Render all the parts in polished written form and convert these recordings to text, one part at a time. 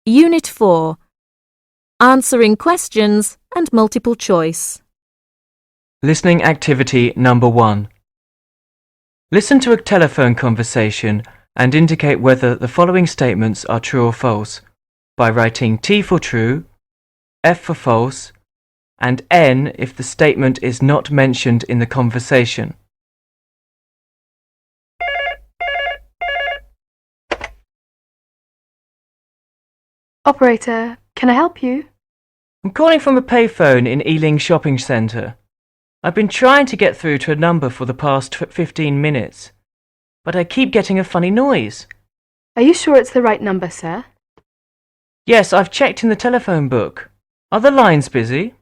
Unit 4. Answering questions and multiple choice. Listening activity number 1. Listen to a telephone conversation and indicate whether the following statements are true or false by writing T for true, F for false, and N if the statement is not mentioned in the conversation. Operator, can I help you? I'm calling from a payphone in Ealing Shopping Centre. I've been trying to get through to a number for the past 15 minutes, but I keep getting a funny noise. Are you sure it's the right number, sir? Yes, I've checked in the telephone book. Are the lines busy?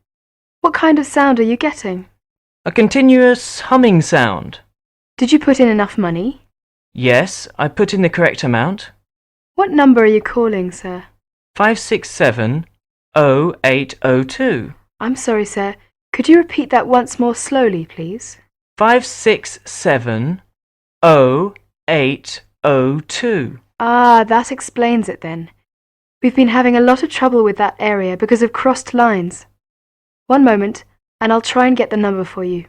What kind of sound are you getting? A continuous humming sound. Did you put in enough money? Yes, I put in the correct amount. What number are you calling, sir? 567-0802. I'm sorry, sir. Could you repeat that once more slowly, please? 567-0802. Ah, that explains it then. We've been having a lot of trouble with that area because of crossed lines. One moment, and I'll try and get the number for you.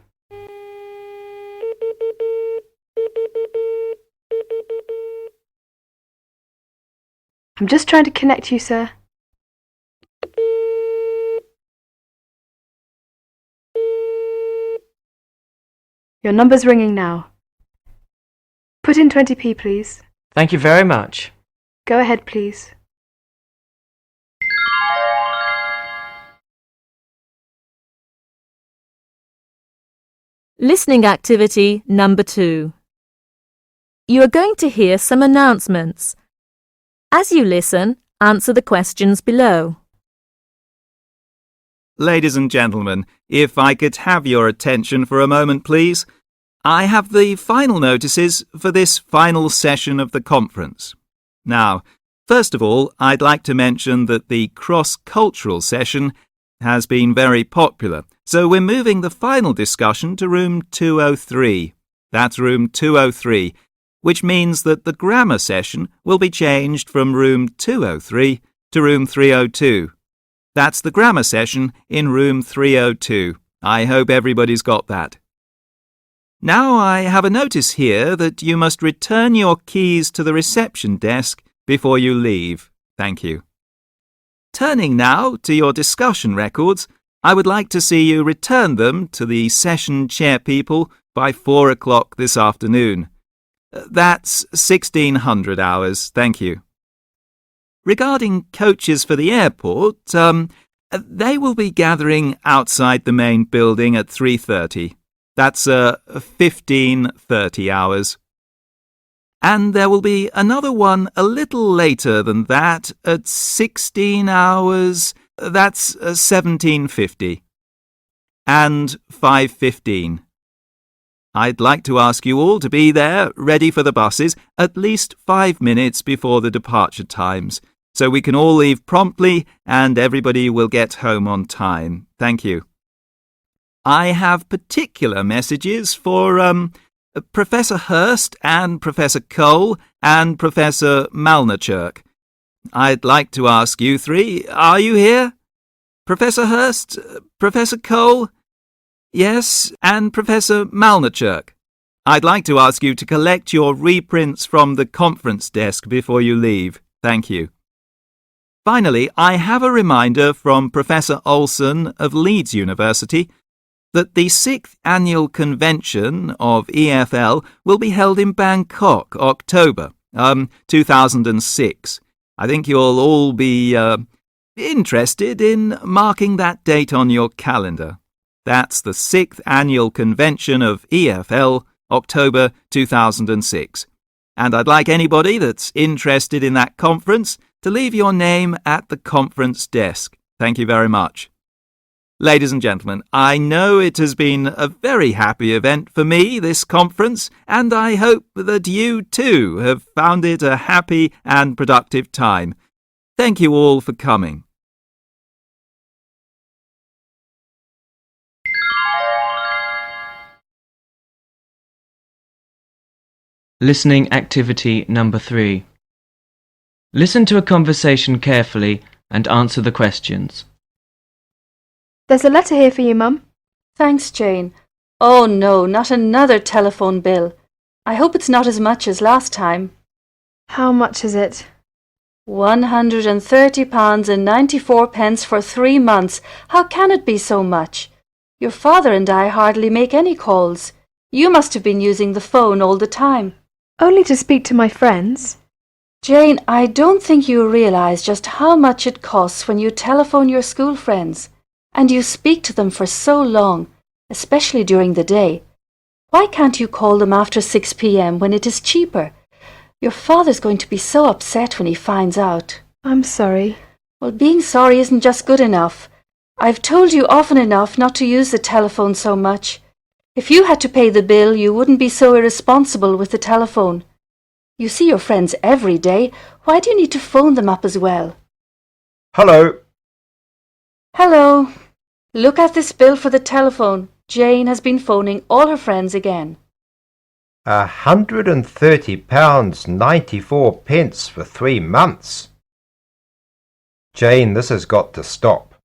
I'm just trying to connect you, sir. Your number's ringing now. Put in 20p, please. Thank you very much. Go ahead, please. Listening activity number 2. You are going to hear some announcements. As you listen, answer the questions below. Ladies and gentlemen, if I could have your attention for a moment, please. I have the final notices for this final session of the conference. Now, first of all, I'd like to mention that the cross-cultural session has been very popular, so we're moving the final discussion to room 203. That's room 203, which means that the grammar session will be changed from room 203 to room 302. That's the grammar session in room 302. I hope everybody's got that. Now I have a notice here that you must return your keys to the reception desk before you leave. Thank you. Turning now to your discussion records, I would like to see you return them to the session chairpeople by 4 o'clock this afternoon. That's 1600 hours. Thank you. Regarding coaches for the airport, they will be gathering outside the main building at 3:30. That's 1530 hours. And there will be another one a little later than that at 16 hours. That's 1750. And 5:15. I'd like to ask you all to be there, ready for the buses, at least 5 minutes before the departure times, so we can all leave promptly and everybody will get home on time. Thank you. I have particular messages for Professor Hurst and Professor Cole and Professor Malnerchuk. I'd like to ask you three, are you here? Professor Hurst, Professor Cole? Yes, and Professor Malnerchuk. I'd like to ask you to collect your reprints from the conference desk before you leave. Thank you. Finally, I have a reminder from Professor Olson of Leeds University that the 6th Annual Convention of EFL will be held in Bangkok, October 2006. I think you'll all be interested in marking that date on your calendar. That's the 6th Annual Convention of EFL, October 2006. And I'd like anybody that's interested in that conference to leave your name at the conference desk. Thank you very much. Ladies and gentlemen, I know it has been a very happy event for me, this conference, and I hope that you too have found it a happy and productive time. Thank you all for coming. Listening activity number 3. Listen to a conversation carefully and answer the questions. There's a letter here for you, Mum. Thanks, Jane. Oh no, not another telephone bill. I hope it's not as much as last time. How much is it? £130.94 for 3 months. How can it be so much? Your father and I hardly make any calls. You must have been using the phone all the time. Only to speak to my friends. Jane, I don't think you realise just how much it costs when you telephone your school friends, and you speak to them for so long, especially during the day. Why can't you call them after 6 p.m. when it is cheaper? Your father's going to be so upset when he finds out. I'm sorry. Well, being sorry isn't just good enough. I've told you often enough not to use the telephone so much. If you had to pay the bill, you wouldn't be so irresponsible with the telephone. You see your friends every day. Why do you need to phone them up as well? Hello. Hello. Look at this bill for the telephone. Jane has been phoning all her friends again. £130.94 for 3 months. Jane, this has got to stop.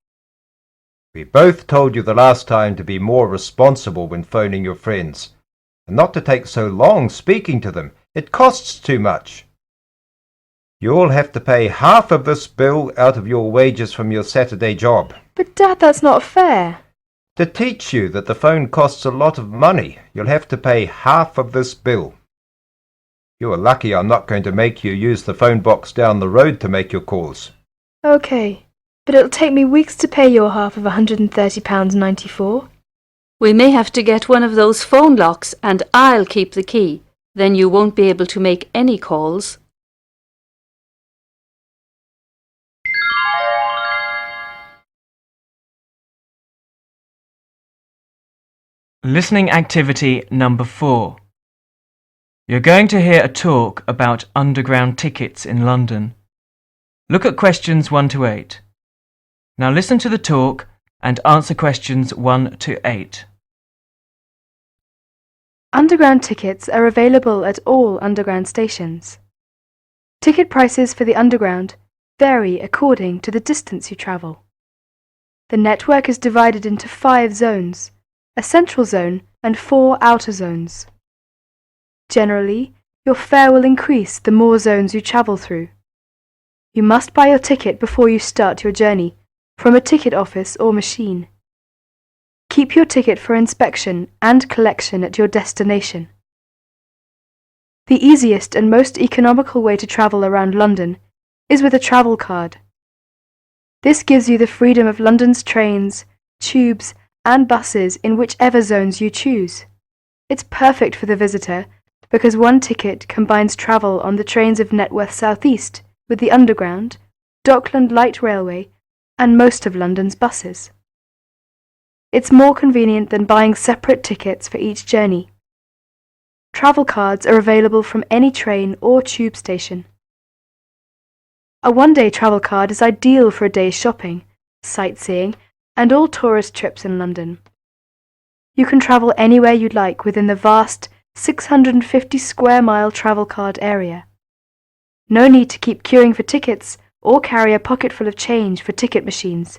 We both told you the last time to be more responsible when phoning your friends, and not to take so long speaking to them. It costs too much. You'll have to pay half of this bill out of your wages from your Saturday job. But Dad, that's not fair. To teach you that the phone costs a lot of money, you'll have to pay half of this bill. You are lucky I'm not going to make you use the phone box down the road to make your calls. OK, but it'll take me weeks to pay your half of £130.94. We may have to get one of those phone locks and I'll keep the key. Then you won't be able to make any calls. Listening activity number 4. You're going to hear a talk about underground tickets in London. Look at questions 1 to 8. Now listen to the talk and answer questions 1 to 8. Underground tickets are available at all underground stations. Ticket prices for the underground vary according to the distance you travel. The network is divided into 5 zones, a central zone and 4 outer zones. Generally, your fare will increase the more zones you travel through. You must buy your ticket before you start your journey from a ticket office or machine. Keep your ticket for inspection and collection at your destination. The easiest and most economical way to travel around London is with a travel card. This gives you the freedom of London's trains, tubes, and buses in whichever zones you choose. It's perfect for the visitor because one ticket combines travel on the trains of Networth South East with the Underground, Dockland Light Railway, and most of London's buses. It's more convenient than buying separate tickets for each journey. Travel cards are available from any train or tube station. A one-day travel card is ideal for a day's shopping, sightseeing, and all tourist trips in London. You can travel anywhere you'd like within the vast 650 square mile travel card area. No need to keep queuing for tickets or carry a pocket full of change for ticket machines.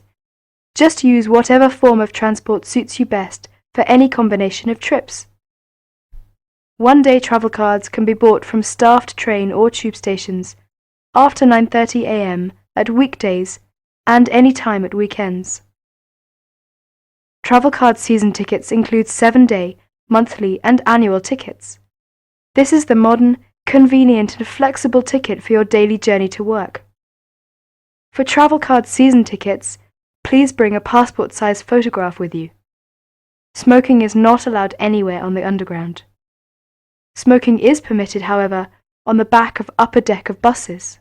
Just use whatever form of transport suits you best for any combination of trips. One-day travel cards can be bought from staffed train or tube stations after 9:30 a.m. at weekdays and any time at weekends. Travel card season tickets include 7-day, monthly and annual tickets. This is the modern, convenient and flexible ticket for your daily journey to work. For travel card season tickets, please bring a passport-size photograph with you. Smoking is not allowed anywhere on the Underground. Smoking is permitted, however, on the back of upper deck of buses.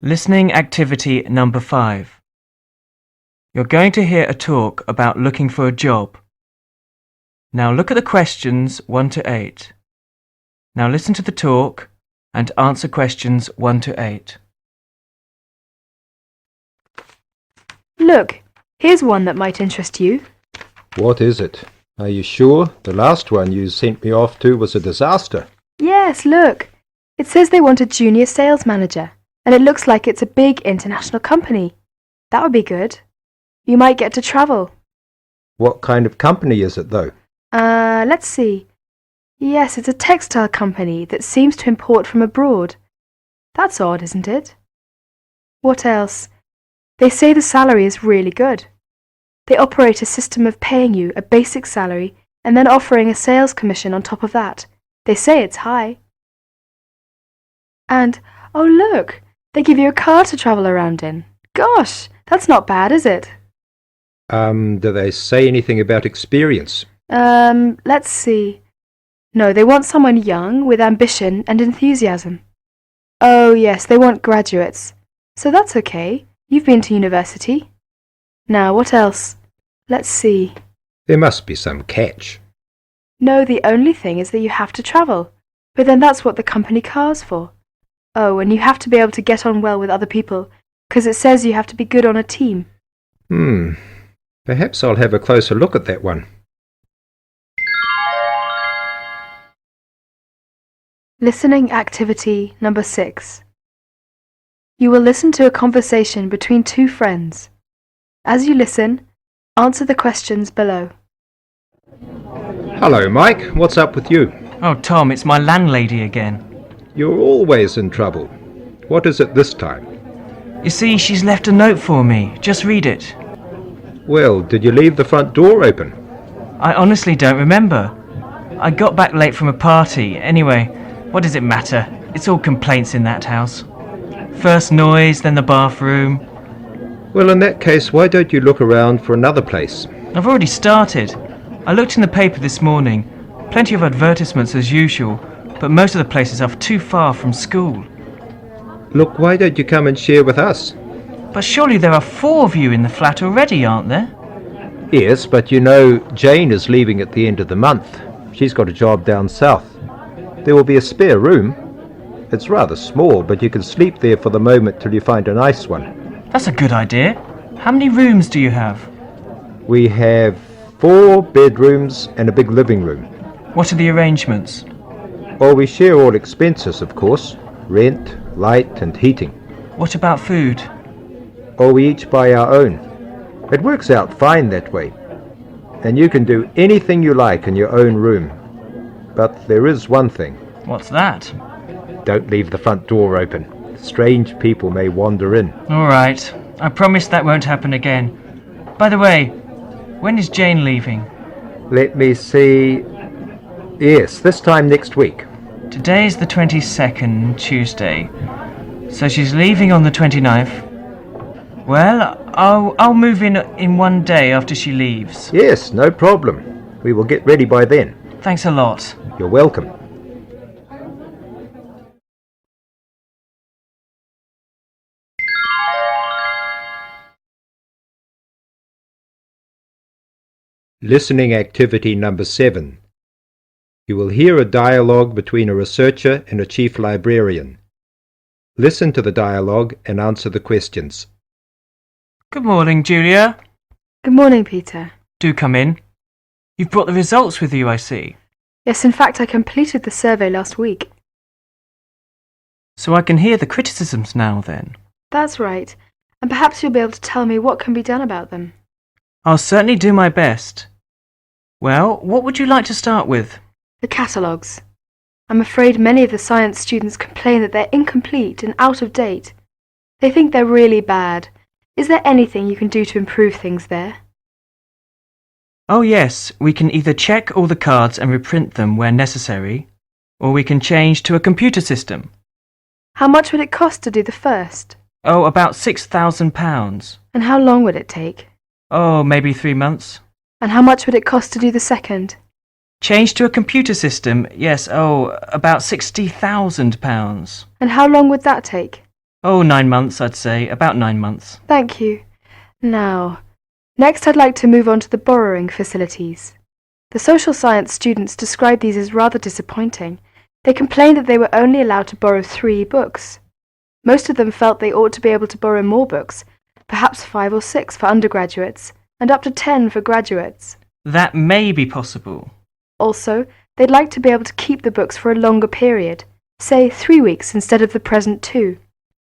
Listening activity number 5. You're going to hear a talk about looking for a job. Now look at the questions 1 to 8. Now listen to the talk and answer questions 1 to 8. Look, here's one that might interest you. What is it? Are you sure? The last one you sent me off to was a disaster. Yes, look. It says they want a junior sales manager, and it looks like it's a big international company. That would be good. You might get to travel. What kind of company is it, though? Let's see. Yes, it's a textile company that seems to import from abroad. That's odd, isn't it? What else? They say the salary is really good. They operate a system of paying you a basic salary and then offering a sales commission on top of that. They say it's high. And, oh look, they give you a car to travel around in. Gosh, that's not bad, is it? Do they say anything about experience? Let's see. No, they want someone young with ambition and enthusiasm. Oh yes, they want graduates. So that's okay. You've been to university. Now, what else? Let's see. There must be some catch. No, the only thing is that you have to travel. But then that's what the company car's for. Oh, and you have to be able to get on well with other people, because it says you have to be good on a team. Perhaps I'll have a closer look at that one. Listening activity number 6. You will listen to a conversation between two friends. As you listen, answer the questions below. Hello, Mike. What's up with you? Oh, Tom, it's my landlady again. You're always in trouble. What is it this time? You see, she's left a note for me. Just read it. Well, did you leave the front door open? I honestly don't remember. I got back late from a party. Anyway, what does it matter? It's all complaints in that house. First noise, then the bathroom. Well, in that case, why don't you look around for another place? I've already started. I looked in the paper this morning. Plenty of advertisements as usual, but most of the places are too far from school. Look, why don't you come and share with us? But surely there are 4 of you in the flat already, aren't there? Yes, but you know, Jane is leaving at the end of the month. She's got a job down south. There will be a spare room. It's rather small, but you can sleep there for the moment till you find a nice one. That's a good idea. How many rooms do you have? We have 4 bedrooms and a big living room. What are the arrangements? Well, we share all expenses, of course. Rent, light and heating. What about food? Or we each buy our own. It works out fine that way. And you can do anything you like in your own room. But there is one thing. What's that? Don't leave the front door open. Strange people may wander in. All right. I promise that won't happen again. By the way, when is Jane leaving? Let me see. Yes, this time next week. Today's the 22nd, Tuesday. So she's leaving on the 29th. Well, I'll move in one day after she leaves. Yes, no problem. We will get ready by then. Thanks a lot. You're welcome. Listening activity number 7. You will hear a dialogue between a researcher and a chief librarian. Listen to the dialogue and answer the questions. Good morning, Julia. Good morning, Peter. Do come in. You've brought the results with you, I see. Yes, in fact, I completed the survey last week. So I can hear the criticisms now, then. That's right. And perhaps you'll be able to tell me what can be done about them. I'll certainly do my best. Well, what would you like to start with? The catalogues. I'm afraid many of the science students complain that they're incomplete and out of date. They think they're really bad. Is there anything you can do to improve things there? Oh yes, we can either check all the cards and reprint them where necessary, or we can change to a computer system. How much would it cost to do the first? Oh, about £6,000. And how long would it take? Oh, maybe 3 months. And how much would it cost to do the second? Change to a computer system, yes, about £60,000. And how long would that take? Oh, 9 months, I'd say, about 9 months. Thank you. Now, next I'd like to move on to the borrowing facilities. The social science students describe these as rather disappointing. They complained that they were only allowed to borrow 3 books. Most of them felt they ought to be able to borrow more books, perhaps 5 or 6 for undergraduates, and up to 10 for graduates. That may be possible. Also, they'd like to be able to keep the books for a longer period, say 3 weeks instead of the present 2.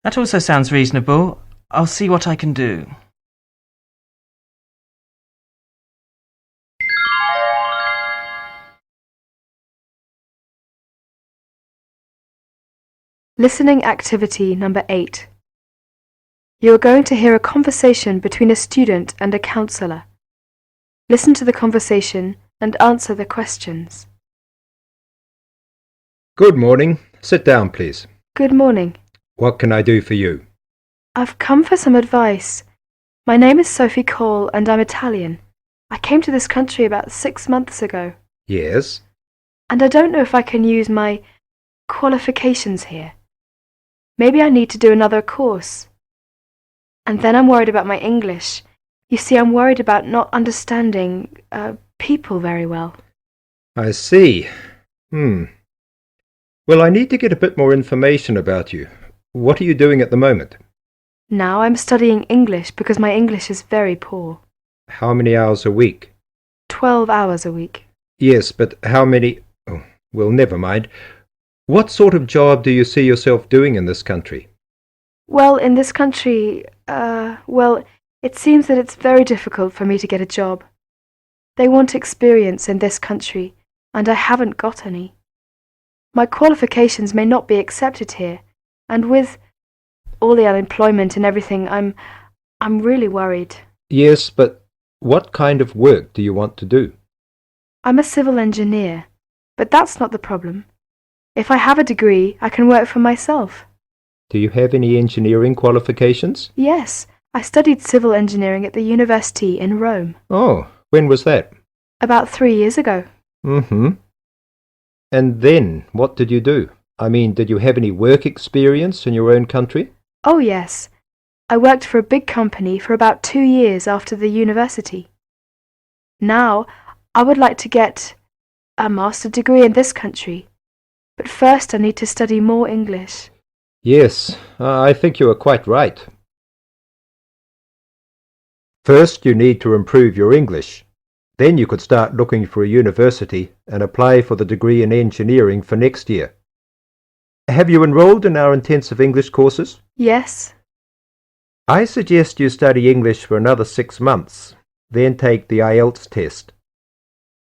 That also sounds reasonable. I'll see what I can do. Listening activity number 8. You are going to hear a conversation between a student and a counsellor. Listen to the conversation and answer the questions. Good morning. Sit down, please. Good morning. What can I do for you? I've come for some advice. My name is Sophie Cole and I'm Italian. I came to this country about 6 months ago. Yes? And I don't know if I can use my qualifications here. Maybe I need to do another course. And then I'm worried about my English. You see, I'm worried about not understanding people very well. I see. Well, I need to get a bit more information about you. What are you doing at the moment? Now I'm studying English because my English is very poor. How many hours a week? 12 hours a week. Yes, but how many... Oh, well, never mind. What sort of job do you see yourself doing in this country? Well, in this country, it seems that it's very difficult for me to get a job. They want experience in this country, and I haven't got any. My qualifications may not be accepted here, and with all the unemployment and everything, I'm really worried. Yes, but what kind of work do you want to do? I'm a civil engineer, but that's not the problem. If I have a degree, I can work for myself. Do you have any engineering qualifications? Yes, I studied civil engineering at the university in Rome. Oh, when was that? About 3 years ago. And then, what did you do? I mean, did you have any work experience in your own country? Oh, yes. I worked for a big company for about 2 years after the university. Now, I would like to get a master's degree in this country. But first I need to study more English. Yes, I think you are quite right. First, you need to improve your English. Then you could start looking for a university and apply for the degree in engineering for next year. Have you enrolled in our intensive English courses? Yes. I suggest you study English for another 6 months, then take the IELTS test.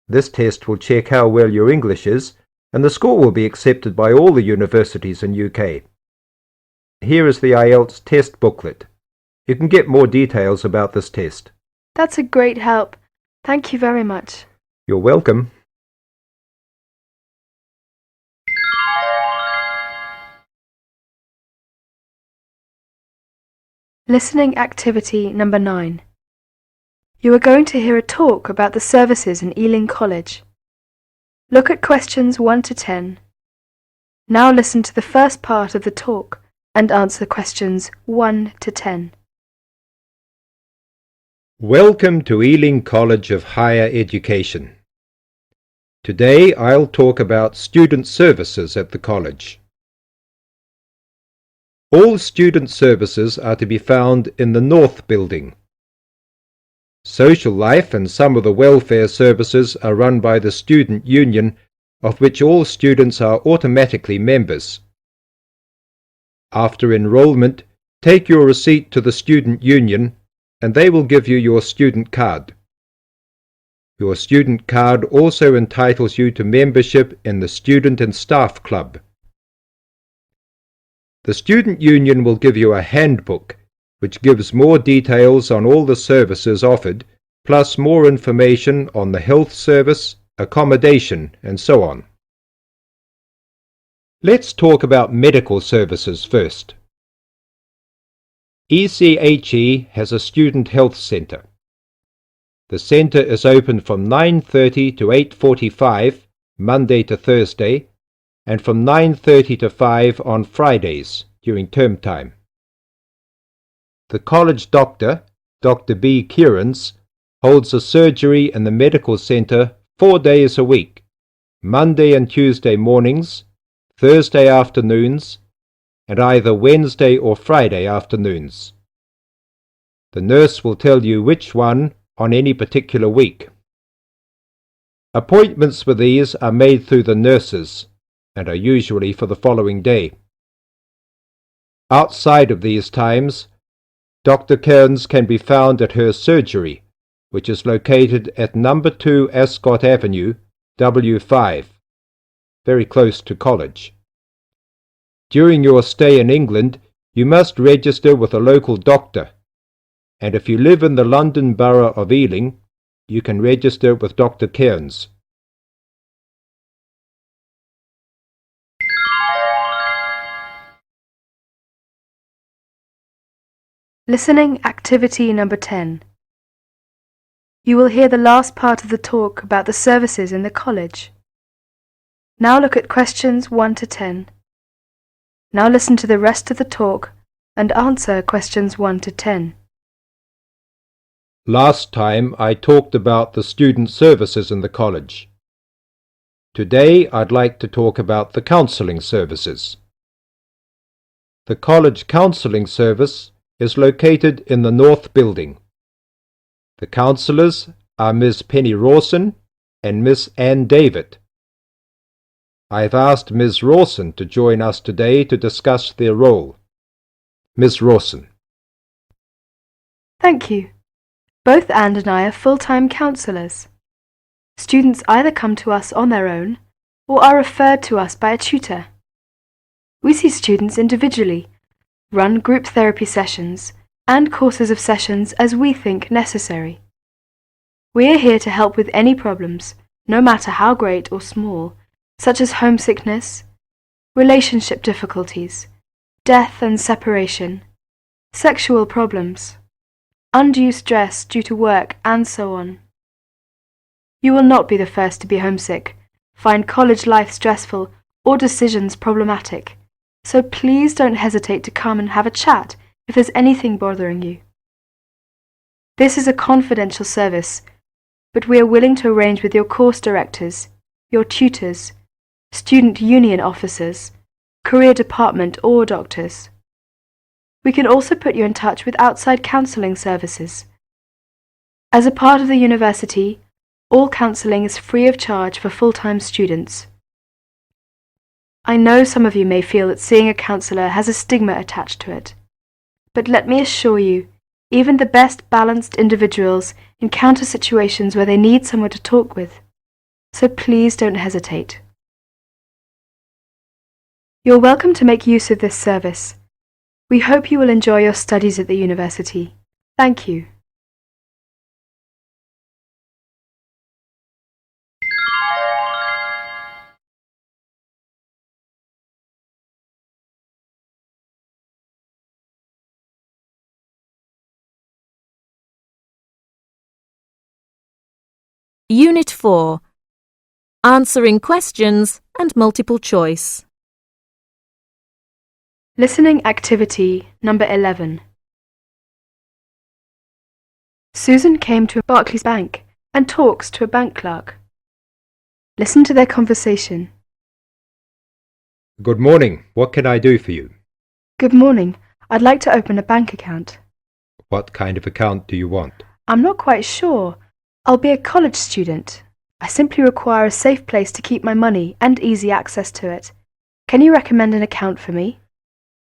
This test will check how well your English is, and the score will be accepted by all the universities in UK. Here is the IELTS test booklet. You can get more details about this test. That's a great help. Thank you very much. You're welcome. Listening activity number 9. You are going to hear a talk about the services in Ealing College. Look at questions 1 to 10. Now listen to the first part of the talk and answer questions 1 to 10. Welcome to Ealing College of Higher Education. Today I'll talk about student services at the college. All student services are to be found in the North Building. Social life and some of the welfare services are run by the Student Union, of which all students are automatically members. After enrollment, take your receipt to the Student Union and they will give you your student card. Your student card also entitles you to membership in the Student and Staff Club. The Student Union will give you a handbook which gives more details on all the services offered, plus more information on the health service, accommodation, and so on. Let's talk about medical services first. ECHE has a student health centre. The centre is open from 9:30 to 8:45, Monday to Thursday, and from 9:30 to 5 on Fridays during term time. The college doctor, Dr. B. Kierans, holds a surgery in the medical centre 4 days a week, Monday and Tuesday mornings, Thursday afternoons, and either Wednesday or Friday afternoons. The nurse will tell you which one on any particular week. Appointments for these are made through the nurses and are usually for the following day. Outside of these times, Dr. Kearns can be found at her surgery, which is located at number 2 Ascot Avenue, W5, very close to college. During your stay in England, you must register with a local doctor, and if you live in the London Borough of Ealing, you can register with Dr. Kearns. Listening activity number 10. You will hear the last part of the talk about the services in the college. Now look at questions 1 to 10. Now listen to the rest of the talk and answer questions 1 to 10. Last time I talked about the student services in the college. Today I'd like to talk about the counselling services. The college counselling service is located in the North Building. The counsellors are Miss Penny Rawson and Miss Ann David. I've asked Ms. Rawson to join us today to discuss their role. Ms. Rawson. Thank you. Both Anne and I are full-time counsellors. Students either come to us on their own or are referred to us by a tutor. We see students individually, run group therapy sessions and courses of sessions as we think necessary. We are here to help with any problems, no matter how great or small, such as homesickness, relationship difficulties, death and separation, sexual problems, undue stress due to work, and so on. You will not be the first to be homesick, find college life stressful, or decisions problematic, so please don't hesitate to come and have a chat if there's anything bothering you. This is a confidential service, but we are willing to arrange with your course directors, your tutors, student union officers, career department or doctors. We can also put you in touch with outside counselling services. As a part of the university, all counselling is free of charge for full-time students. I know some of you may feel that seeing a counsellor has a stigma attached to it, but let me assure you, even the best balanced individuals encounter situations where they need someone to talk with, so please don't hesitate. You're welcome to make use of this service. We hope you will enjoy your studies at the university. Thank you. Unit 4. Answering questions and multiple choice. Listening activity number 11. Susan came to Barclays Bank and talks to a bank clerk. Listen to their conversation. Good morning. What can I do for you? Good morning. I'd like to open a bank account. What kind of account do you want? I'm not quite sure. I'll be a college student. I simply require a safe place to keep my money and easy access to it. Can you recommend an account for me?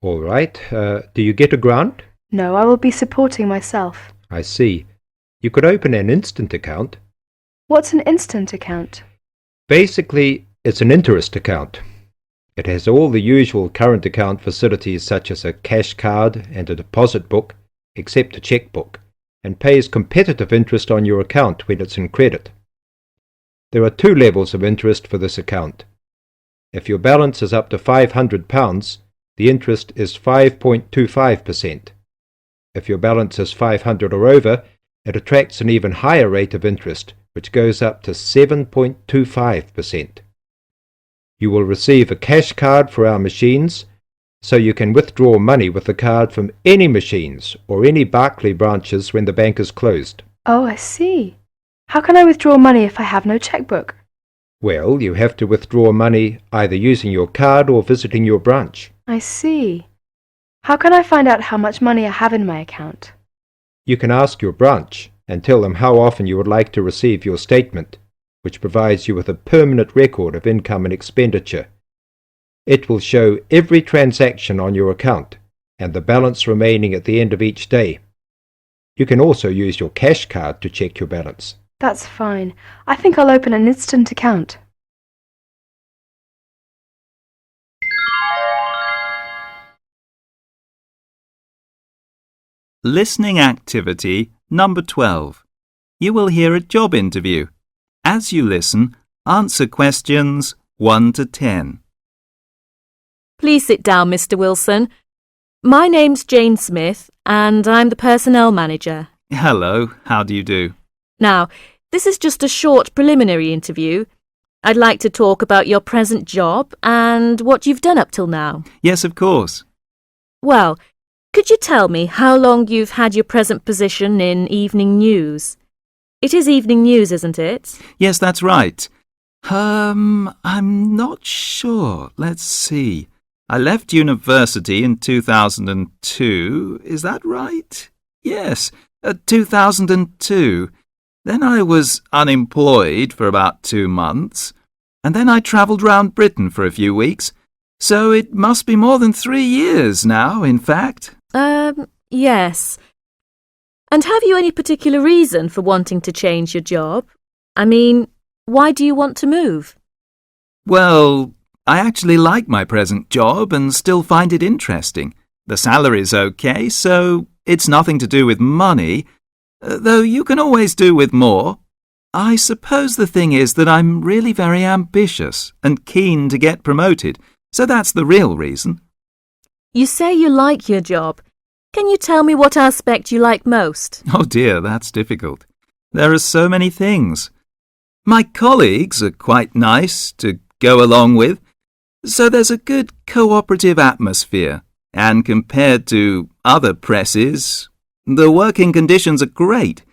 All right. Do you get a grant? No, I will be supporting myself. I see. You could open an instant account. What's an instant account? Basically, it's an interest account. It has all the usual current account facilities such as a cash card and a deposit book, except a checkbook, and pays competitive interest on your account when it's in credit. There are 2 levels of interest for this account. If your balance is up to £500, the interest is 5.25%. If your balance is 500 or over, it attracts an even higher rate of interest, which goes up to 7.25%. You will receive a cash card for our machines, so you can withdraw money with the card from any machines or any Barclays branches when the bank is closed. Oh, I see. How can I withdraw money if I have no checkbook? Well, you have to withdraw money either using your card or visiting your branch. I see. How can I find out how much money I have in my account? You can ask your branch and tell them how often you would like to receive your statement. which provides you with a permanent record of income and expenditure. It will show every transaction on your account and the balance remaining at the end of each day. You can also use your cash card to check your balance. That's fine. I think I'll open an instant account. Listening activity number 12. You will hear a job interview. As you listen, answer questions 1 to 10. Please sit down, Mr. Wilson. My name's Jane Smith, and I'm the personnel manager. Hello, how do you do? Now, this is just a short preliminary interview. I'd like to talk about your present job and what you've done up till now. Yes, of course. Well, could you tell me how long you've had your present position in evening news? It is evening news, isn't it? Yes, that's right. I'm not sure. Let's see. I left university in 2002. Is that right? Yes, 2002. Then I was unemployed for about 2 months, and then I travelled round Britain for a few weeks. So it must be more than 3 years now, in fact. Yes. And have you any particular reason for wanting to change your job? I mean, why do you want to move? Well, I actually like my present job and still find it interesting. The salary's okay, so it's nothing to do with money, though you can always do with more. I suppose the thing is that I'm really very ambitious and keen to get promoted, so that's the real reason. You say you like your job. Can you tell me what aspect you like most? Oh dear, that's difficult. There are so many things. My colleagues are quite nice to go along with, so there's a good cooperative atmosphere, and compared to other presses, the working conditions are great.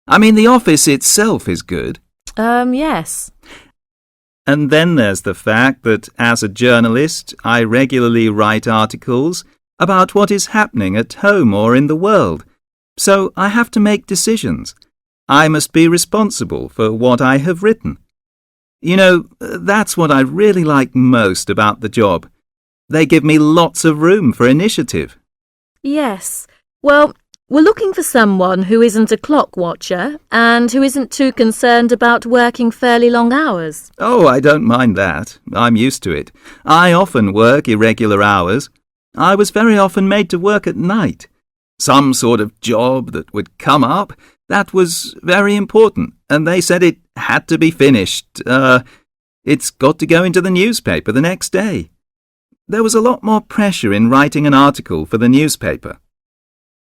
I mean, the office itself is good. Yes. And then there's the fact that as a journalist, I regularly write articles about what is happening at home or in the world. So I have to make decisions. I must be responsible for what I have written. You know, that's what I really like most about the job. They give me lots of room for initiative. Yes. Well, we're looking for someone who isn't a clock watcher and who isn't too concerned about working fairly long hours. Oh, I don't mind that. I'm used to it. I often work irregular hours. I was very often made to work at night. Some sort of job that would come up, that was very important, and they said it had to be finished. It's got to go into the newspaper the next day. There was a lot more pressure in writing an article for the newspaper.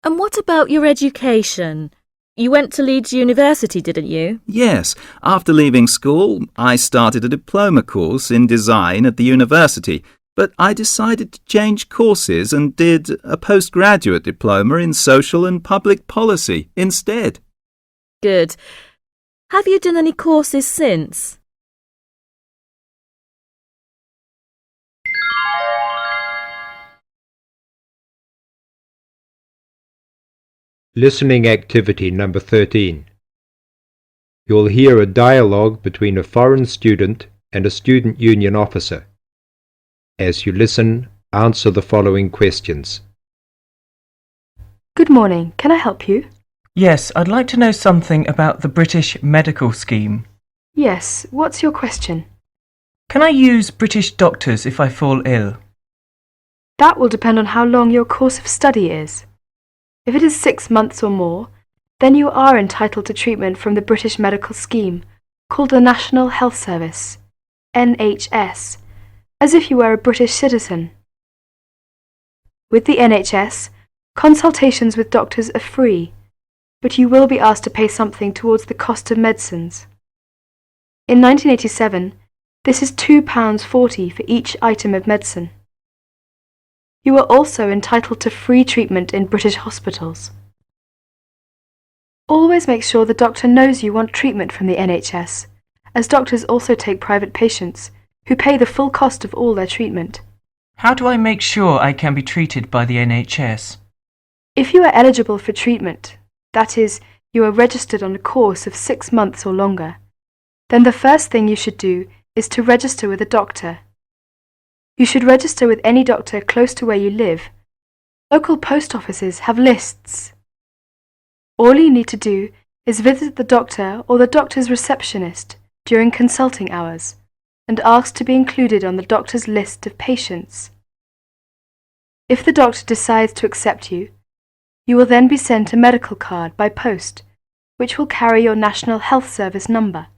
And what about your education? You went to Leeds University, didn't you? Yes, after leaving school, I started a diploma course in design at the university, but I decided to change courses and did a postgraduate diploma in social and public policy instead. Good. Have you done any courses since? Listening activity number 13. You'll hear a dialogue between a foreign student and a student union officer. As you listen, answer the following questions. Good morning. Can I help you? Yes, I'd like to know something about the British medical scheme. Yes. What's your question? Can I use British doctors if I fall ill? That will depend on how long your course of study is. If it is 6 months or more, then you are entitled to treatment from the British medical scheme, called the National Health Service, NHS, as if you were a British citizen. With the NHS, consultations with doctors are free, but you will be asked to pay something towards the cost of medicines. In 1987, this is £2.40 for each item of medicine. You are also entitled to free treatment in British hospitals. Always make sure the doctor knows you want treatment from the NHS, as doctors also take private patients, who pay the full cost of all their treatment. How do I make sure I can be treated by the NHS? If you are eligible for treatment, that is, you are registered on a course of 6 months or longer, then the first thing you should do is to register with a doctor. You should register with any doctor close to where you live. Local post offices have lists. All you need to do is visit the doctor or the doctor's receptionist during consulting hours and ask to be included on the doctor's list of patients. If the doctor decides to accept you, you will then be sent a medical card by post, which will carry your National Health Service number.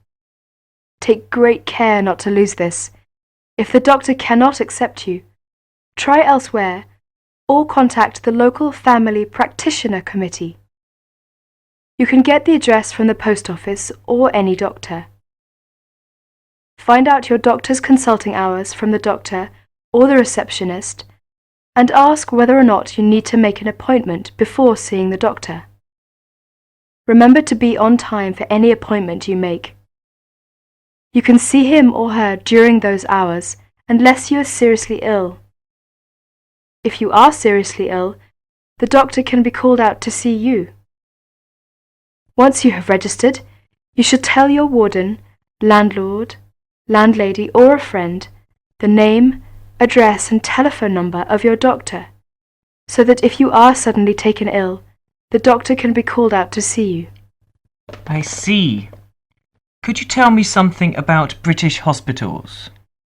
Take great care not to lose this. If the doctor cannot accept you, try elsewhere or contact the local Family Practitioner Committee. You can get the address from the post office or any doctor. Find out your doctor's consulting hours from the doctor or the receptionist and ask whether or not you need to make an appointment before seeing the doctor. Remember to be on time for any appointment you make. You can see him or her during those hours unless you are seriously ill. If you are seriously ill, the doctor can be called out to see you. Once you have registered, you should tell your warden, landlord, landlady or a friend the name, address and telephone number of your doctor, so that if you are suddenly taken ill, the doctor can be called out to see you. I see. Could you tell me something about British hospitals?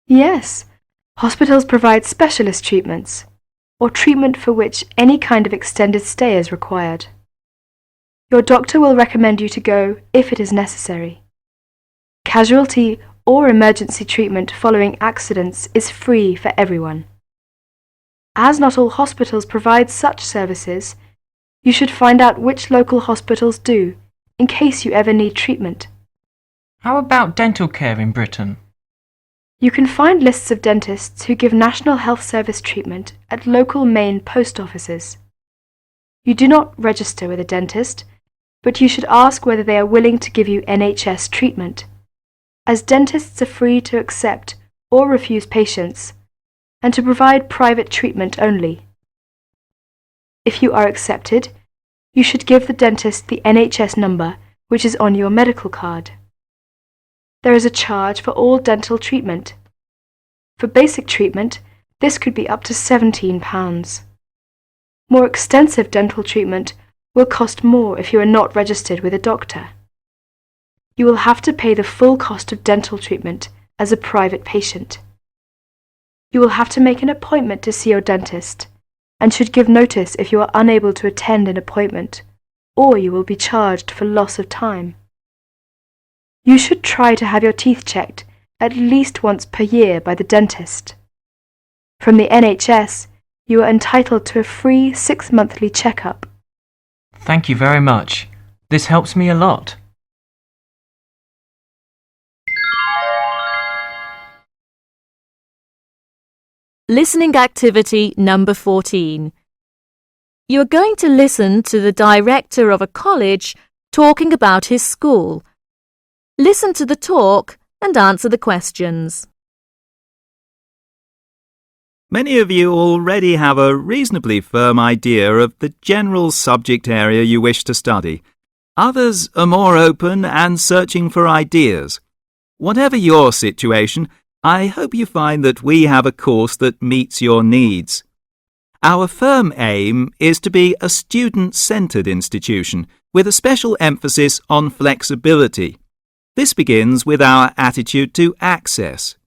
Yes, hospitals provide specialist treatments, or treatment for which any kind of extended stay is required. Your doctor will recommend you to go if it is necessary. Casualty or emergency treatment following accidents is free for everyone. As not all hospitals provide such services, you should find out which local hospitals do, in case you ever need treatment. How about dental care in Britain? You can find lists of dentists who give National Health Service treatment at local main post offices. You do not register with a dentist, but you should ask whether they are willing to give you NHS treatment, as dentists are free to accept or refuse patients and to provide private treatment only. If you are accepted, you should give the dentist the NHS number which is on your medical card. There is a charge for all dental treatment. For basic treatment, this could be up to £17. More extensive dental treatment will cost more if you are not registered with a doctor. You will have to pay the full cost of dental treatment as a private patient. You will have to make an appointment to see your dentist and should give notice if you are unable to attend an appointment, or you will be charged for loss of time. You should try to have your teeth checked at least once per year by the dentist. From the NHS, you are entitled to a free 6-monthly checkup. Thank you very much. This helps me a lot. Listening activity number 14. You are going to listen to the director of a college talking about his school. Listen to the talk and answer the questions. Many of you already have a reasonably firm idea of the general subject area you wish to study. Others are more open and searching for ideas. Whatever your situation, I hope you find that we have a course that meets your needs. Our firm aim is to be a student-centred institution with a special emphasis on flexibility. This begins with our attitude to access.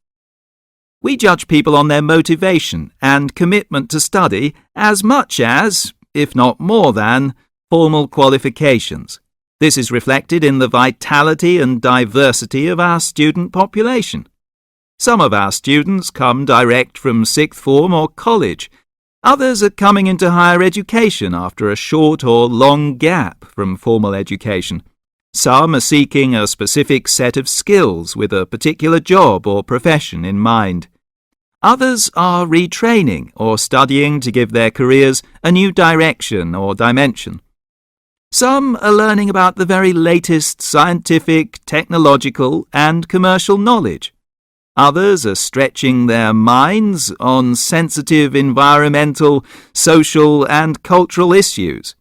We judge people on their motivation and commitment to study as much as, if not more than, formal qualifications. This is reflected in the vitality and diversity of our student population. Some of our students come direct from sixth form or college. Others are coming into higher education after a short or long gap from formal education. Some are seeking a specific set of skills with a particular job or profession in mind. Others are retraining or studying to give their careers a new direction or dimension. Some are learning about the very latest scientific, technological and commercial knowledge. Others are stretching their minds on sensitive environmental, social and cultural issues.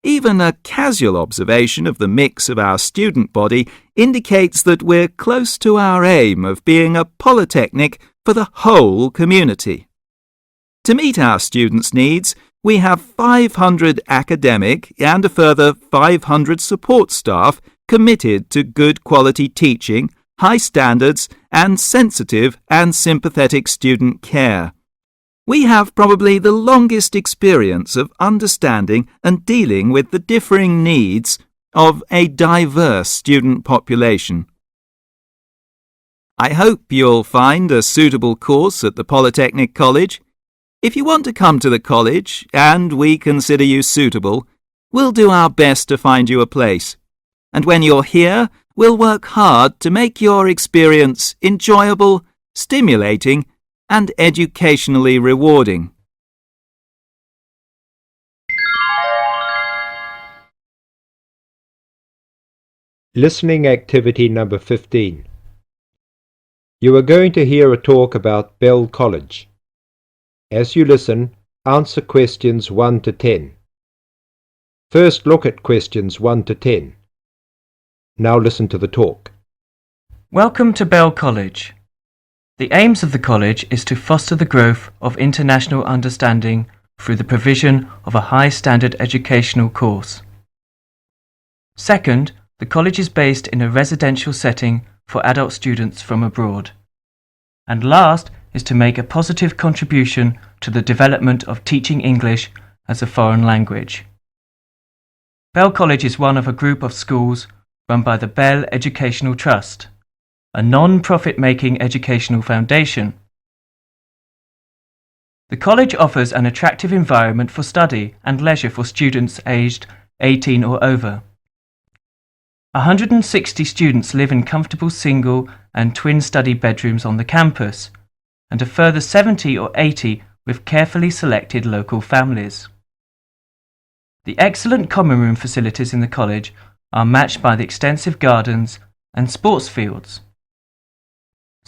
Even a casual observation of the mix of our student body indicates that we're close to our aim of being a polytechnic for the whole community. To meet our students' needs, we have 500 academic and a further 500 support staff committed to good quality teaching, high standards, and sensitive and sympathetic student care. We have probably the longest experience of understanding and dealing with the differing needs of a diverse student population. I hope you'll find a suitable course at the Polytechnic College. If you want to come to the college and we consider you suitable, we'll do our best to find you a place. And when you're here, we'll work hard to make your experience enjoyable, stimulating, and educationally rewarding. Listening activity number 15. You are going to hear a talk about Bell College. As you listen, answer questions 1 to 10. First look at questions 1 to 10. Now listen to the talk. Welcome to Bell College. The aims of the college is to foster the growth of international understanding through the provision of a high-standard educational course. Second, the college is based in a residential setting for adult students from abroad. And last is to make a positive contribution to the development of teaching English as a foreign language. Bell College is one of a group of schools run by the Bell Educational Trust, a non-profit-making educational foundation. The college offers an attractive environment for study and leisure for students aged 18 or over. 160 students live in comfortable single and twin study bedrooms on the campus, and a further 70 or 80 with carefully selected local families. The excellent common room facilities in the college are matched by the extensive gardens and sports fields.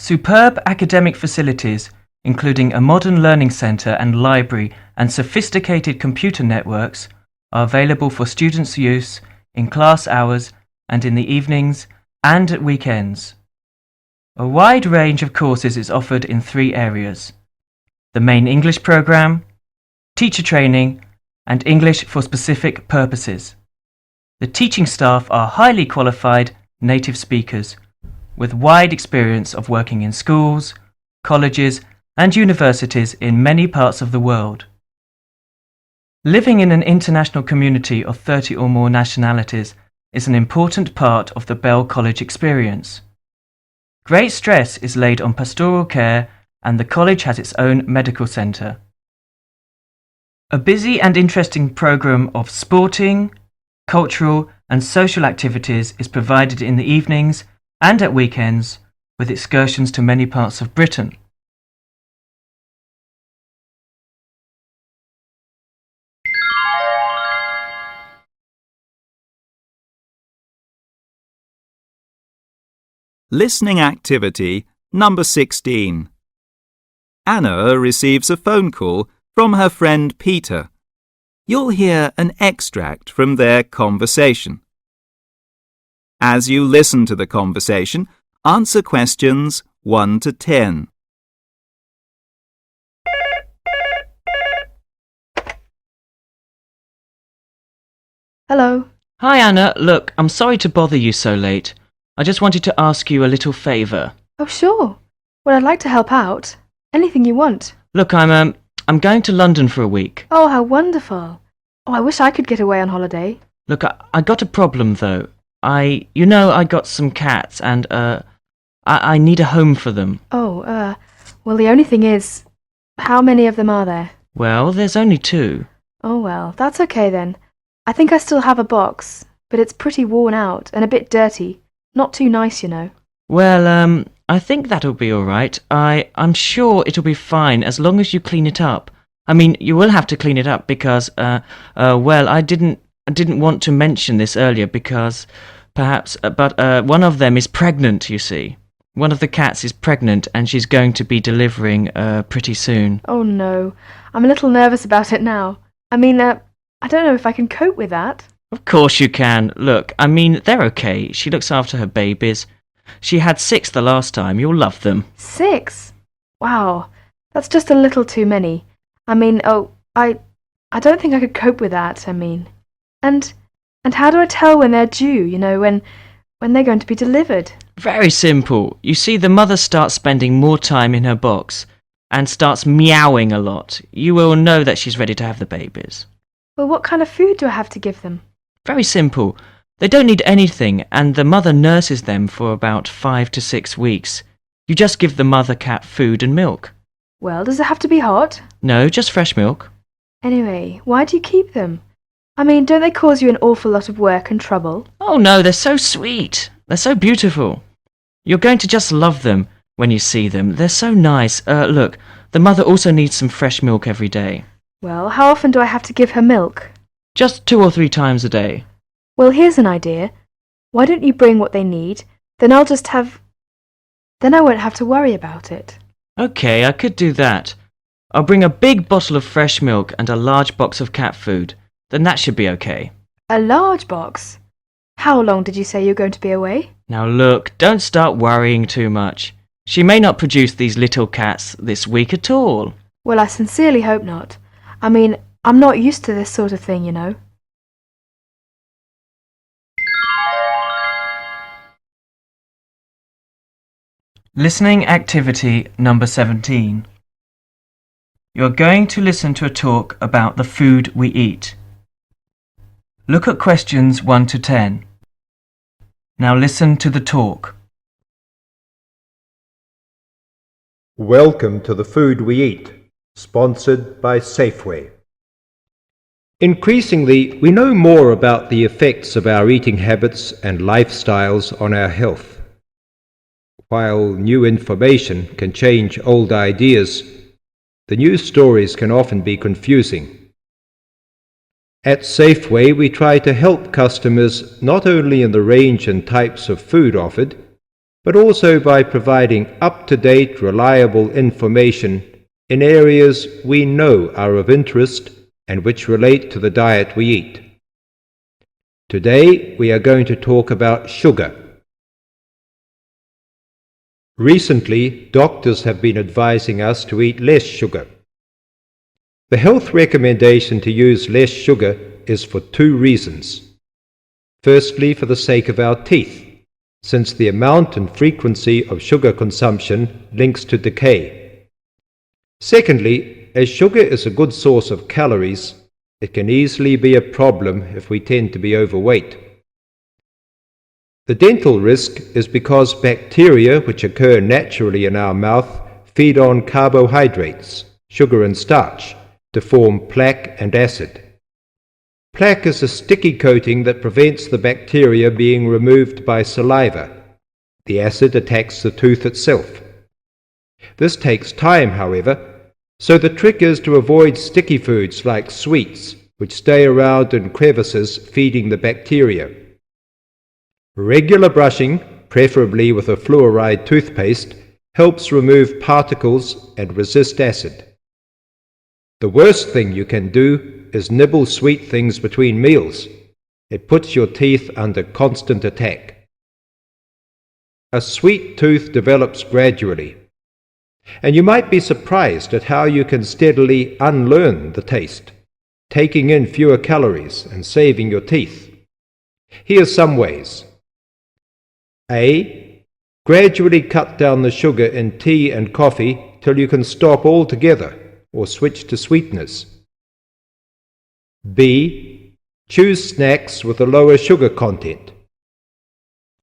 Superb academic facilities, including a modern learning centre and library and sophisticated computer networks, are available for students' use in class hours and in the evenings and at weekends. A wide range of courses is offered in 3 areas: the main English programme, teacher training, and English for specific purposes. The teaching staff are highly qualified native speakers with wide experience of working in schools, colleges, and universities in many parts of the world. Living in an international community of 30 or more nationalities is an important part of the Bell College experience. Great stress is laid on pastoral care, and the college has its own medical centre. A busy and interesting programme of sporting, cultural and social activities is provided in the evenings and at weekends, with excursions to many parts of Britain. Listening activity number 16. Anna receives a phone call from her friend Peter. You'll hear an extract from their conversation. As you listen to the conversation, answer questions 1 to 10. Hello. Hi Anna, look, I'm sorry to bother you so late. I just wanted to ask you a little favour. Oh, sure. Well, I'd like to help out. Anything you want. Look, I'm going to London for a week. Oh, how wonderful. Oh, I wish I could get away on holiday. Look, I got a problem though. I got some cats and, I need a home for them. Oh, well, the only thing is, how many of them are there? Well, there's only 2. Oh, well, that's okay then. I think I still have a box, but it's pretty worn out and a bit dirty. Not too nice, you know. Well, I think that'll be all right. I'm sure it'll be fine as long as you clean it up. I mean, you will have to clean it up because, well, I didn't want to mention this earlier because perhaps, but one of them is pregnant, you see. One of the cats is pregnant and she's going to be delivering pretty soon. Oh, no. I'm a little nervous about it now. I mean, I don't know if I can cope with that. Of course you can. Look, I mean, they're okay. She looks after her babies. She had 6 the last time. You'll love them. 6? Wow, that's just a little too many. I mean, I don't think I could cope with that, I mean. And how do I tell when they're due, when they're going to be delivered? Very simple. You see, the mother starts spending more time in her box and starts meowing a lot. You will know that she's ready to have the babies. Well, what kind of food do I have to give them? Very simple. They don't need anything, and the mother nurses them for about 5 to 6 weeks. You just give the mother cat food and milk. Well, does it have to be hot? No, just fresh milk. Anyway, why do you keep them? I mean, don't they cause you an awful lot of work and trouble? Oh no, they're so sweet. They're so beautiful. You're going to just love them when you see them. They're so nice. Look, the mother also needs some fresh milk every day. Well, how often do I have to give her milk? Just 2 or 3 times a day. Well, here's an idea. Why don't you bring what they need? Then I won't have to worry about it. Okay, I could do that. I'll bring a big bottle of fresh milk and a large box of cat food. Then that should be okay. A large box? How long did you say you're going to be away? Now look, don't start worrying too much. She may not produce these little cats this week at all. Well, I sincerely hope not. I mean, I'm not used to this sort of thing, you know. Listening activity number 17. You're going to listen to a talk about the food we eat. Look at questions 1 to 10. Now listen to the talk. Welcome to The Food We Eat, sponsored by Safeway. Increasingly, we know more about the effects of our eating habits and lifestyles on our health. While new information can change old ideas, the news stories can often be confusing. At Safeway, we try to help customers not only in the range and types of food offered, but also by providing up-to-date, reliable information in areas we know are of interest and which relate to the diet we eat. Today, we are going to talk about sugar. Recently, doctors have been advising us to eat less sugar. The health recommendation to use less sugar is for 2 reasons. Firstly, for the sake of our teeth, since the amount and frequency of sugar consumption links to decay. Secondly, as sugar is a good source of calories, it can easily be a problem if we tend to be overweight. The dental risk is because bacteria which occur naturally in our mouth feed on carbohydrates, sugar and starch, to form plaque and acid. Plaque is a sticky coating that prevents the bacteria being removed by saliva. The acid attacks the tooth itself. This takes time, however, so the trick is to avoid sticky foods like sweets, which stay around in crevices feeding the bacteria. Regular brushing, preferably with a fluoride toothpaste, helps remove particles and resist acid. The worst thing you can do is nibble sweet things between meals. It puts your teeth under constant attack. A sweet tooth develops gradually, and you might be surprised at how you can steadily unlearn the taste, taking in fewer calories and saving your teeth. Here's some ways. A. Gradually cut down the sugar in tea and coffee till you can stop altogether or switch to sweeteners. B. Choose snacks with a lower sugar content.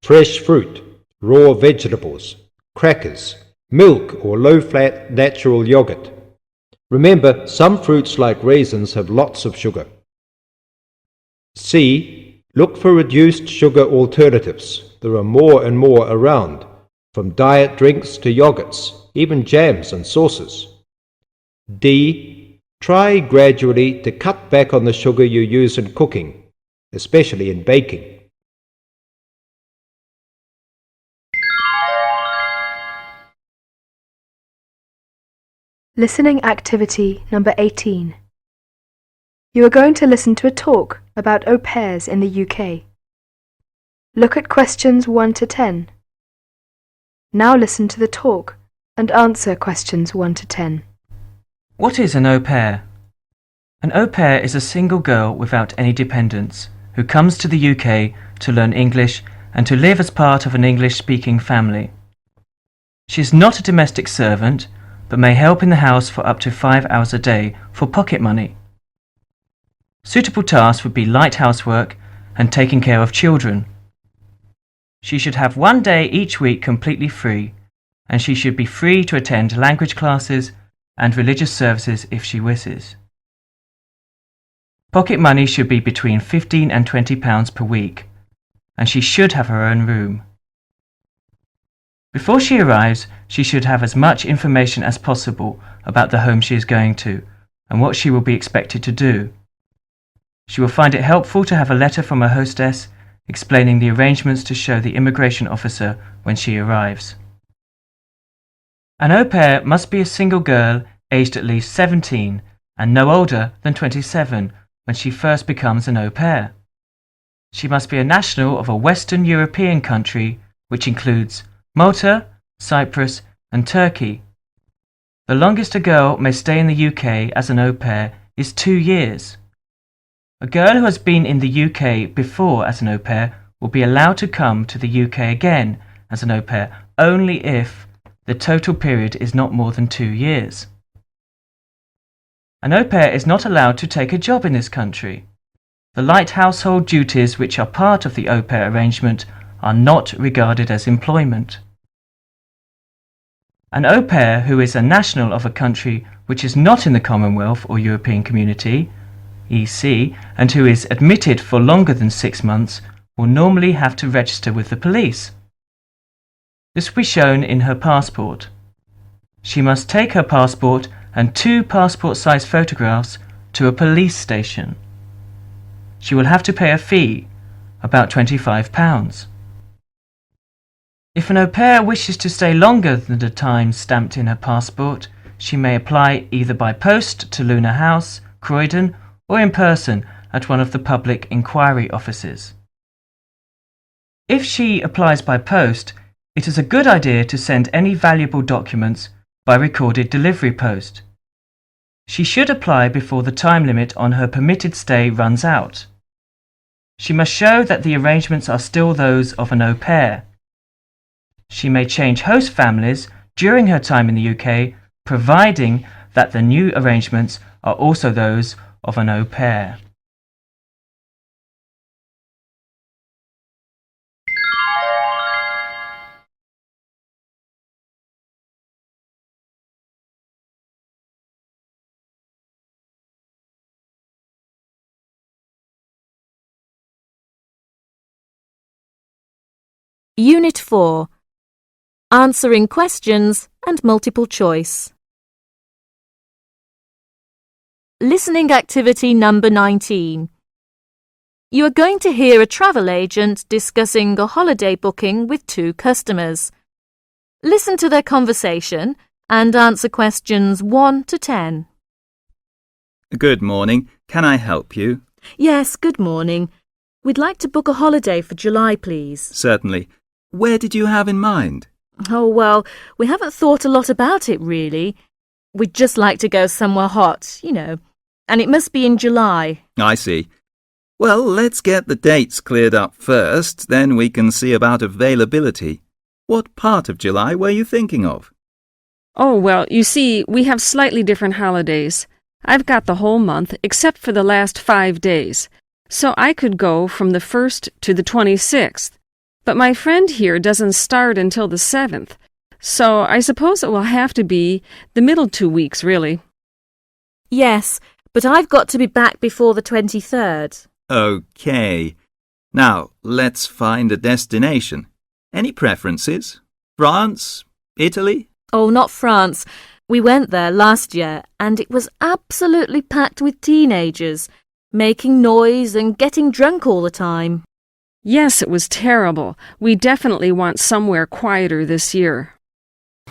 Fresh fruit, raw vegetables, crackers, milk or low-fat natural yogurt. Remember, some fruits like raisins have lots of sugar. C. Look for reduced sugar alternatives. There are more and more around, from diet drinks to yogurts, even jams and sauces. D. Try gradually to cut back on the sugar you use in cooking, especially in baking. Listening activity number 18. You are going to listen to a talk about au pairs in the UK. Look at questions 1 to 10. Now listen to the talk and answer questions 1 to 10. What is an au pair? An au pair is a single girl without any dependents who comes to the UK to learn English and to live as part of an English-speaking family. She is not a domestic servant, but may help in the house for up to 5 hours a day for pocket money. Suitable tasks would be light housework and taking care of children. She should have 1 day each week completely free, and she should be free to attend language classes and religious services if she wishes. Pocket money should be between £15 and £20 per week, and she should have her own room. Before she arrives, she should have as much information as possible about the home she is going to and what she will be expected to do. She will find it helpful to have a letter from her hostess explaining the arrangements to show the immigration officer when she arrives. An au pair must be a single girl aged at least 17 and no older than 27 when she first becomes an au pair. She must be a national of a Western European country, which includes Malta, Cyprus and Turkey. The longest a girl may stay in the UK as an au pair is 2 years. A girl who has been in the UK before as an au pair will be allowed to come to the UK again as an au pair only if the total period is not more than 2 years. An au pair is not allowed to take a job in this country. The light household duties which are part of the au pair arrangement are not regarded as employment. An au pair who is a national of a country which is not in the Commonwealth or European Community, EC, and who is admitted for longer than 6 months will normally have to register with the police. This will be shown in her passport. She must take her passport and 2 passport-sized photographs to a police station. She will have to pay a fee, about £25. If an au pair wishes to stay longer than the time stamped in her passport, she may apply either by post to Luna House, Croydon, or in person at one of the public inquiry offices. If she applies by post, it is a good idea to send any valuable documents by recorded delivery post. She should apply before the time limit on her permitted stay runs out. She must show that the arrangements are still those of an au pair. She may change host families during her time in the UK, providing that the new arrangements are also those of an au pair. Unit 4. Answering questions and multiple choice. Listening activity number 19. You are going to hear a travel agent discussing a holiday booking with 2 customers. Listen to their conversation and answer questions 1 to 10. Good morning. Can I help you? Yes, good morning. We'd like to book a holiday for July, please. Certainly. Where did you have in mind? Oh, well, we haven't thought a lot about it, really. We'd just like to go somewhere hot, and it must be in July. I see. Well, let's get the dates cleared up first, then we can see about availability. What part of July were you thinking of? Oh, well, you see, we have slightly different holidays. I've got the whole month except for the last 5 days, so I could go from the 1st to the 26th. But my friend here doesn't start until the 7th, so I suppose it will have to be the middle 2 weeks, really. Yes, but I've got to be back before the 23rd. OK. Now, let's find a destination. Any preferences? France? Italy? Oh, not France. We went there last year and it was absolutely packed with teenagers, making noise and getting drunk all the time. Yes, it was terrible. We definitely want somewhere quieter this year.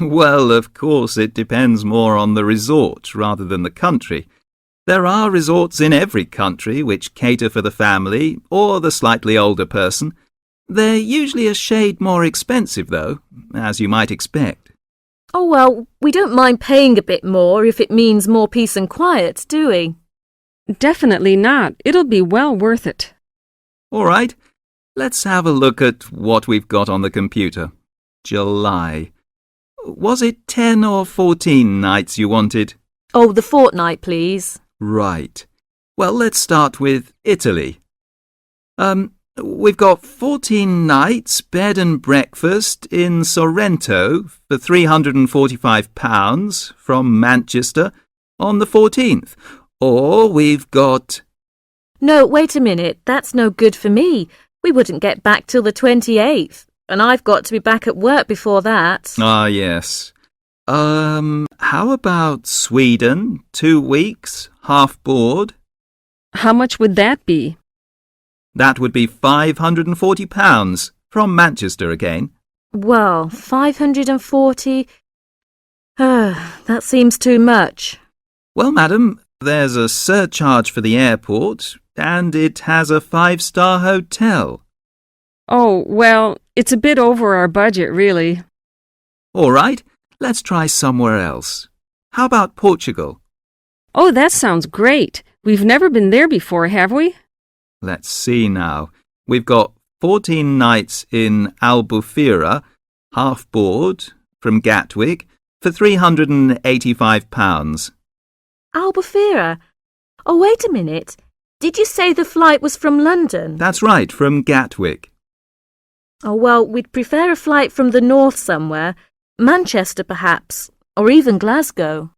Well, of course, it depends more on the resort rather than the country. There are resorts in every country which cater for the family or the slightly older person. They're usually a shade more expensive, though, as you might expect. Oh, well, we don't mind paying a bit more if it means more peace and quiet, do we? Definitely not. It'll be well worth it. All right, let's have a look at what we've got on the computer. July. Was it 10 or 14 nights you wanted? Oh, the fortnight, please. Right. Well, let's start with Italy. We've got 14 nights bed and breakfast in Sorrento for £345 from Manchester on the 14th. Or we've got... No, wait a minute. That's no good for me. We wouldn't get back till the 28th, and I've got to be back at work before that. Ah, yes. How about Sweden? 2 weeks, half board? How much would that be? That would be £540 from Manchester again. Well, 540... that seems too much. Well, madam, there's a surcharge for the airport, and it has a 5-star hotel. Oh, well, it's a bit over our budget, really. All right, let's try somewhere else. How about Portugal? Oh, that sounds great. We've never been there before, have we? Let's see now. We've got 14 nights in Albufeira, half board, from Gatwick, for £385. Albufeira? Oh, wait a minute. Did you say the flight was from London? That's right, from Gatwick. Oh, well, we'd prefer a flight from the north somewhere. Manchester, perhaps, or even Glasgow.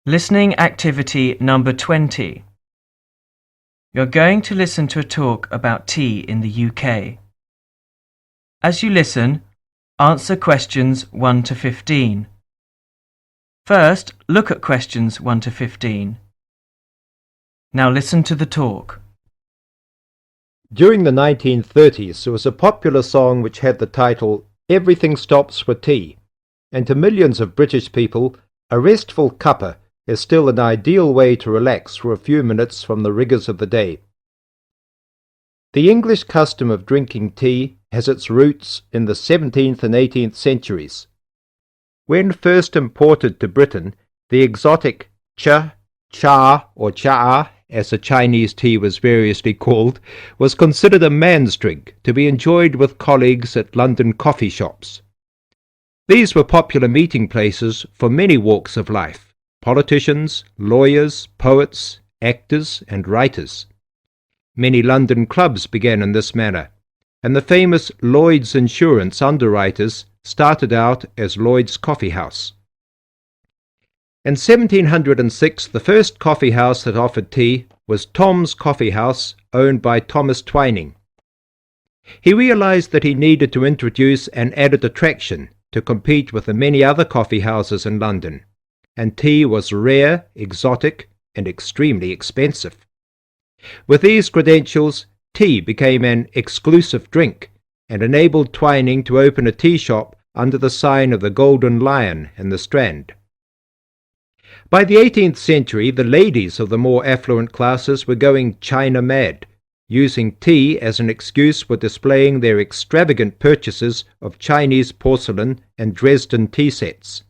Listening activity number 20. You're going to listen to a talk about tea in the UK. As you listen, answer questions 1 to 15. First, look at questions 1 to 15. Now listen to the talk. During the 1930s, there was a popular song which had the title Everything Stops for Tea, and to millions of British people, a restful cuppa is still an ideal way to relax for a few minutes from the rigours of the day. The English custom of drinking tea has its roots in the 17th and 18th centuries. When first imported to Britain, the exotic cha, or cha, as the Chinese tea was variously called, was considered a man's drink to be enjoyed with colleagues at London coffee shops. These were popular meeting places for many walks of life: politicians, lawyers, poets, actors, and writers. Many London clubs began in this manner, and the famous Lloyd's Insurance underwriters started out as Lloyd's Coffee House. In 1706, the first coffee house that offered tea was Tom's Coffee House, owned by Thomas Twining. He realized that he needed to introduce an added attraction to compete with the many other coffee houses in London, and tea was rare, exotic, and extremely expensive. With these credentials, tea became an exclusive drink and enabled Twining to open a tea shop under the sign of the Golden Lion in the Strand. By the 18th century, the ladies of the more affluent classes were going China mad, using tea as an excuse for displaying their extravagant purchases of Chinese porcelain and Dresden tea sets.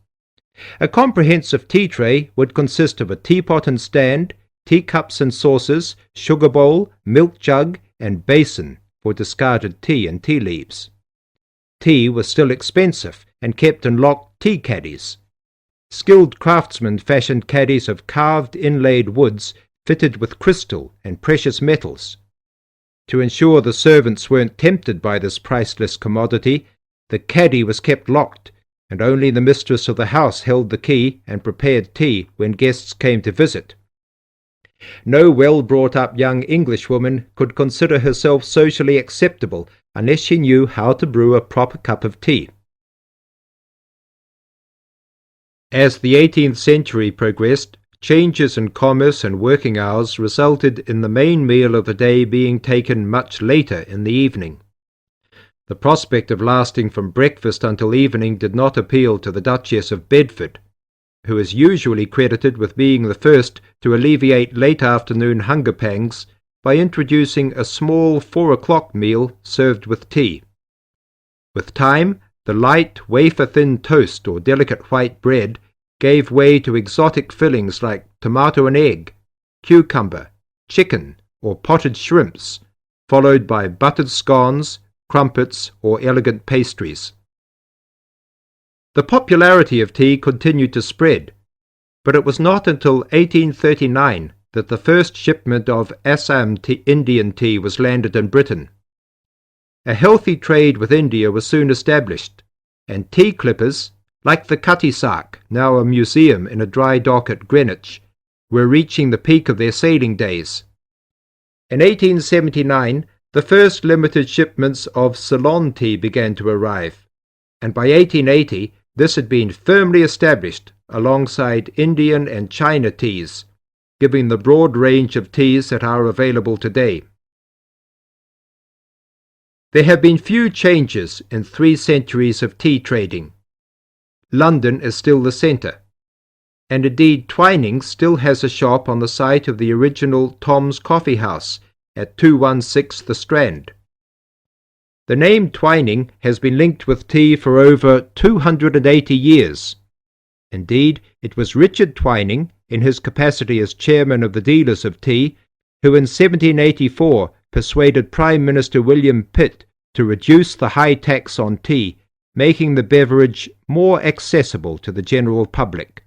A comprehensive tea tray would consist of a teapot and stand, teacups and saucers, sugar bowl, milk jug, and basin for discarded tea and tea leaves. Tea was still expensive and kept in locked tea caddies. Skilled craftsmen fashioned caddies of carved inlaid woods fitted with crystal and precious metals. To ensure the servants weren't tempted by this priceless commodity, the caddy was kept locked, and only the mistress of the house held the key and prepared tea when guests came to visit. No well-brought-up young Englishwoman could consider herself socially acceptable unless she knew how to brew a proper cup of tea. As the 18th century progressed, changes in commerce and working hours resulted in the main meal of the day being taken much later in the evening. The prospect of lasting from breakfast until evening did not appeal to the Duchess of Bedford, who is usually credited with being the first to alleviate late afternoon hunger pangs by introducing a small 4 o'clock meal served with tea. With time, the light, wafer-thin toast or delicate white bread gave way to exotic fillings like tomato and egg, cucumber, chicken, or potted shrimps, followed by buttered scones, crumpets, or elegant pastries. The popularity of tea continued to spread, but it was not until 1839 that the first shipment of Assam Indian tea was landed in Britain. A healthy trade with India was soon established, and tea clippers, like the Cutty-Sark, now a museum in a dry dock at Greenwich, were reaching the peak of their sailing days. In 1879, the first limited shipments of Ceylon tea began to arrive, and by 1880 this had been firmly established alongside Indian and China teas, giving the broad range of teas that are available today. There have been few changes in 3 centuries of tea trading. London is still the centre, and indeed Twinings still has a shop on the site of the original Tom's Coffee House at 216 The Strand. The name Twining has been linked with tea for over 280 years. Indeed, it was Richard Twining, in his capacity as chairman of the dealers of tea, who in 1784 persuaded Prime Minister William Pitt to reduce the high tax on tea, making the beverage more accessible to the general public.